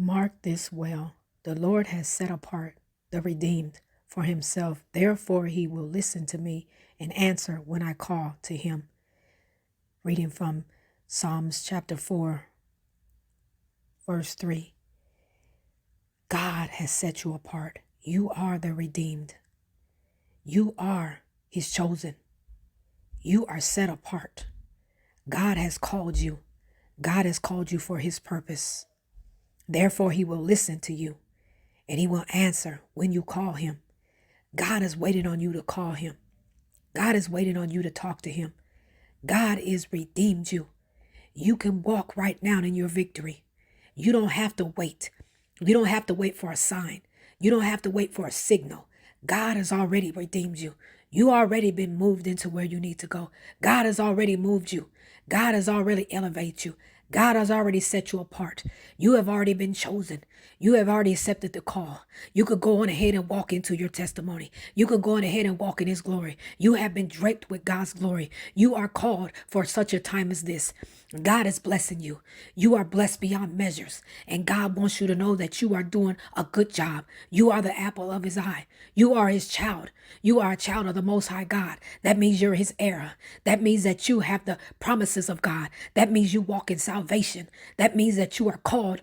Mark this well. The Lord has set apart the redeemed for himself. Therefore, he will listen to me and answer when I call to him. Reading from Psalms chapter 4, verse 3. God has set you apart. You are the redeemed. You are his chosen. You are set apart. God has called you. God has called you for his purpose. Therefore, he will listen to you and he will answer when you call him. God is waiting on you to call him. God is waiting on you to talk to him. God is redeemed you. You can walk right now in your victory. You don't have to wait. You don't have to wait for a sign. You don't have to wait for a signal. God has already redeemed you. You already been moved into where you need to go. God has already moved you. God has already elevated you. God has already set you apart. You have already been chosen. You have already accepted the call. You could go on ahead and walk into your testimony. You could go on ahead and walk in his glory. You have been draped with God's glory. You are called for such a time as this. God is blessing you. You are blessed beyond measures. And God wants you to know that you are doing a good job. You are the apple of his eye. You are his child. You are a child of the Most High God. That means you're his heir. That means that you have the promises of God. That means you walk in salvation. That means that you are called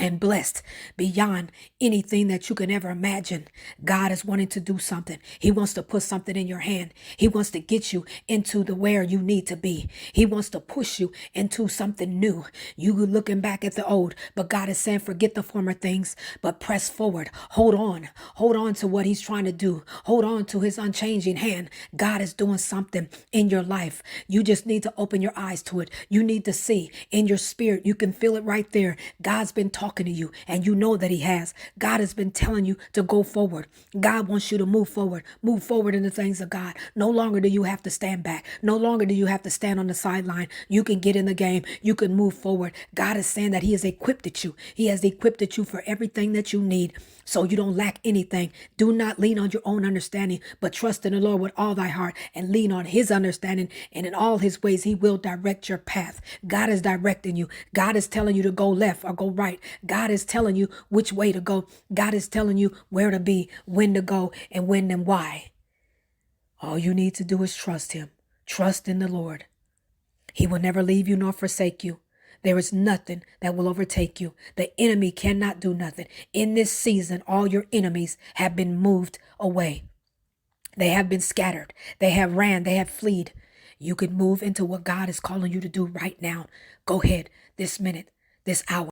and blessed beyond anything that you can ever imagine. God is wanting to do something. He wants to put something in your hand. He wants to get you into the where you need to be. He wants to push you into something new. You looking back at the old, but God is saying, forget the former things, but press forward. Hold on. Hold on to what he's trying to do. Hold on to his unchanging hand. God is doing something in your life. You just need to open your eyes to it. You need to see in your spirit. You can feel it right there. God's been talking to you and you know that he has. God has been telling you to go forward. God wants you to move forward in the things of God. No longer do you have to stand back. No longer do you have to stand on the sideline. You can get in the game. You can move forward. God is saying that he has equipped you. He has equipped you for everything that you need, so you don't lack anything. Do not lean on your own understanding, but trust in the Lord with all thy heart and lean on his understanding, and in all his ways he will direct your path. God is directing you. God is telling you to go left or go right. God is telling you which way to go. God is telling you where to be, when to go, and when and why. All you need to do is trust him. Trust in the Lord. He will never leave you nor forsake you. There is nothing that will overtake you. The enemy cannot do nothing. In this season, all your enemies have been moved away. They have been scattered. They have ran. They have fled. You can move into what God is calling you to do right now. Go ahead, this minute, this hour.